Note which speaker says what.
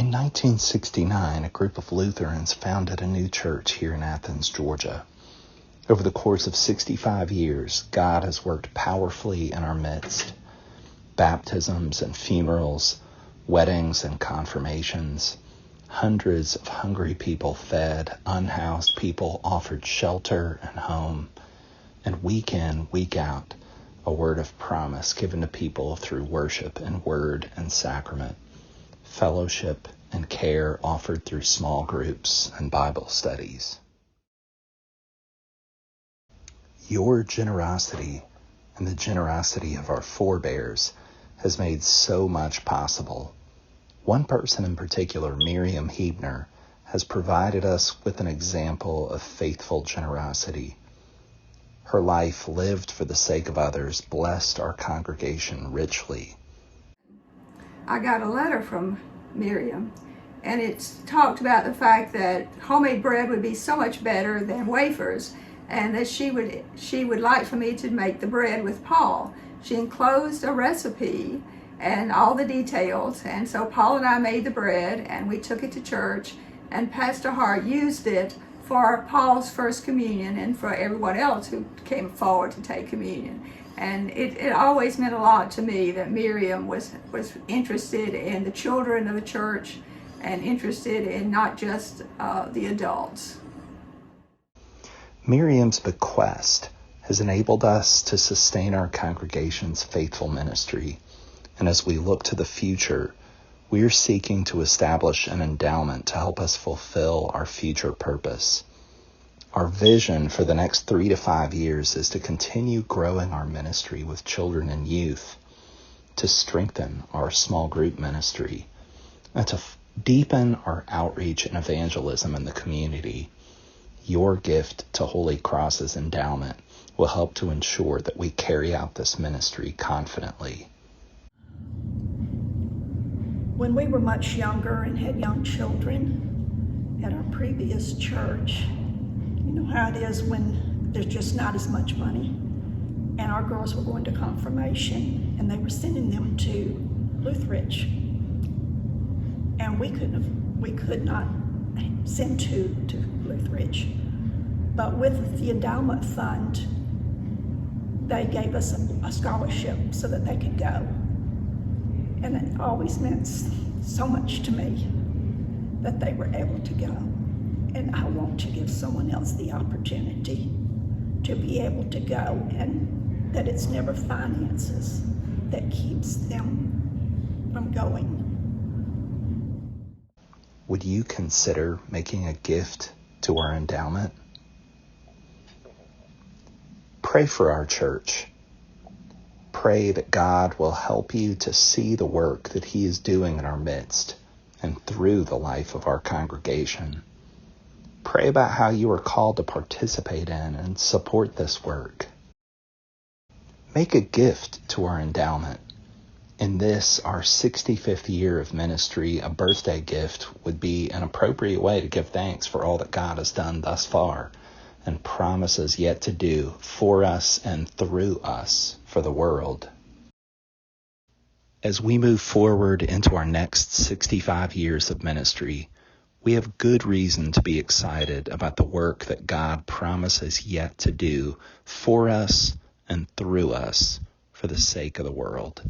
Speaker 1: In 1969, a group of Lutherans founded a new church here in Athens, Georgia. Over the course of 65 years, God has worked powerfully in our midst. Baptisms and funerals, weddings and confirmations, hundreds of hungry people fed, unhoused people offered shelter and home, and week in, week out, a word of promise given to people through worship and word and sacrament, fellowship and care offered through small groups and Bible studies. Your generosity and the generosity of our forebears has made so much possible. One person in particular, Miriam Hebner, has provided us with an example of faithful generosity. Her life lived for the sake of others blessed our congregation richly.
Speaker 2: I got a letter from Miriam, and it talked about the fact that homemade bread would be so much better than wafers, and that she would like for me to make the bread with Paul. She enclosed a recipe and all the details, and so Paul and I made the bread, and we took it to church, and Pastor Hart used it for Paul's first communion and for everyone else who came forward to take communion. And it always meant a lot to me that Miriam was interested in the children of the church and interested in not just the adults.
Speaker 1: Miriam's bequest has enabled us to sustain our congregation's faithful ministry. And as we look to the future, we are seeking to establish an endowment to help us fulfill our future purpose. Our vision for the next 3 to 5 years is to continue growing our ministry with children and youth, to strengthen our small group ministry, and to deepen our outreach and evangelism in the community. Your gift to Holy Cross's endowment will help to ensure that we carry out this ministry confidently.
Speaker 3: When we were much younger and had young children at our previous church, you know how it is when there's just not as much money, and our girls were going to confirmation and they were sending them to Lutheridge, and we could not send to Lutheridge. But with the endowment fund, they gave us a scholarship so that they could go. And it always meant so much to me that they were able to go. And I want to give someone else the opportunity to be able to go, and that it's never finances that keeps them from going.
Speaker 1: Would you consider making a gift to our endowment? Pray for our church. Pray that God will help you to see the work that He is doing in our midst and through the life of our congregation. Pray about how you are called to participate in and support this work. Make a gift to our endowment. In this, our 65th year of ministry, a birthday gift would be an appropriate way to give thanks for all that God has done thus far and promises yet to do for us and through us for the world. As we move forward into our next 65 years of ministry, we have good reason to be excited about the work that God promises yet to do for us and through us for the sake of the world.